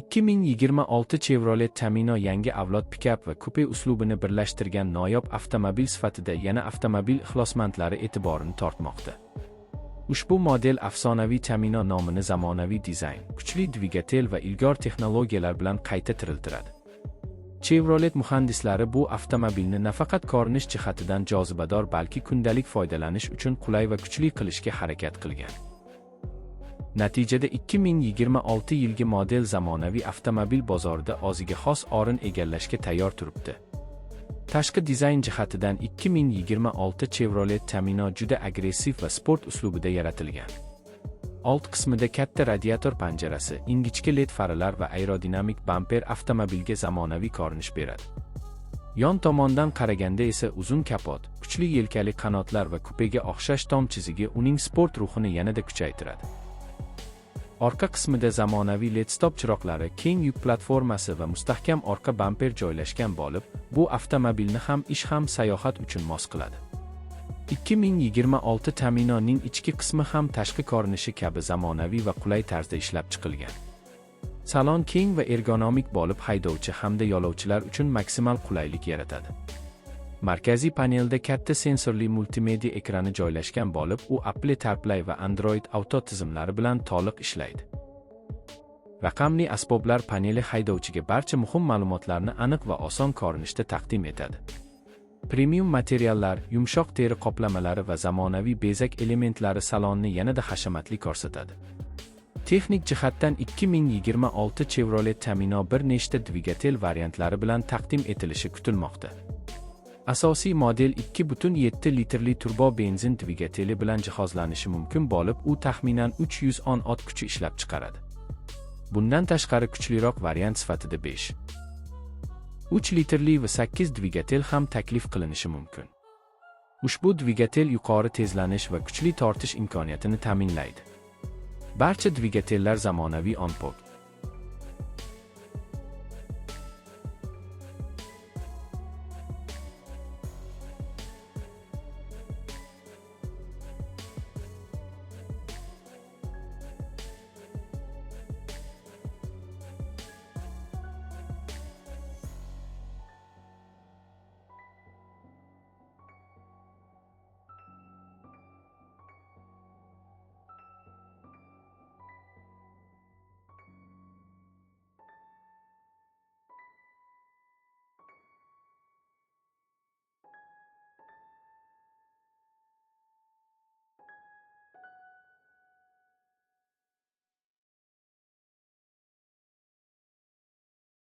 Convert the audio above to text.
2026 Chevrolet Camino yangi avlod pikap va kupe uslubini birlashtirgan noyob avtomobil sifatida yana avtomobil ixlosmandlari e'tiborini tortmoqda. Ushbu model afsonaviy Camino nomini zamonaviy dizayn, kuchli dvigatel va ilg'or texnologiyalar bilan qayta tiriltiradi. Chevrolet muhandislari bu avtomobilni nafaqat ko'rinish jihatidan jozibador, balki kundalik foydalanish uchun qulay va kuchli qilishga harakat qilgan. Natijada 2026 yilgi model zamonaviy avtomobil bozorida o'ziga xos o'rin egallashga tayyor turibdi. Tashqi dizayn jihatidan 2026 Chevrolet Camino juda agressiv va sport uslubida yaratilgan. Old qismida katta radiator panjarasi, ingichka LED farlar va aerodinamik bamper avtomobilga zamonaviy ko'rinish beradi. Yon tomondan qaraganda esa uzun kapot, kuchli yelkali qanotlar va kupega o'xshash tom chizigi uning sport ruhini yanada kuchaytiradi. Orqa qismida zamonaviy LED stop chiroqlari, keng yuk platformasi va mustahkam orqa bamper joylashgan bo'lib, bu avtomobilni ham ish ham sayohat uchun mos qiladi. 2026 Caminoning ichki qismi ham tashqi ko'rinishi kabi zamonaviy va qulay tarzda ishlab chiqilgan. Salon keng va ergonomik bo'lib, haydovchi hamda yo'lovchilar uchun maksimal qulaylik yaratadi. Markaziy panelda katta sensorli multimedia ekrani joylashgan bo'lib, u Apple CarPlay va Android Auto tizimlari bilan to'liq ishlaydi. Raqamli asboblar paneli haydovchiga barcha muhim ma'lumotlarni aniq va oson ko'rinishda taqdim etadi. Premium materiallar, yumshoq teri qoplamalari va zamonaviy bezak elementlari salonni yanada hashamatli ko'rsatadi. Texnik jihatdan 2026 Chevrolet Camino bir nechta dvigatel variantlari bilan taqdim etilishi kutilmoqda. Asosiy model 2,7 litrli turbo benzin dvigateli bilan jihozlanishi mumkin bo'lib, u taxminan 310 ot kuchi ishlab chiqaradi. Bundan tashqari kuchliroq variant sifatida 3 litrli va 8 dvigatel ham taklif qilinishi mumkin. Ushbu dvigatel yuqori tezlanish va kuchli tortish imkoniyatini ta'minlaydi. Barcha dvigatellar zamonaviy onboard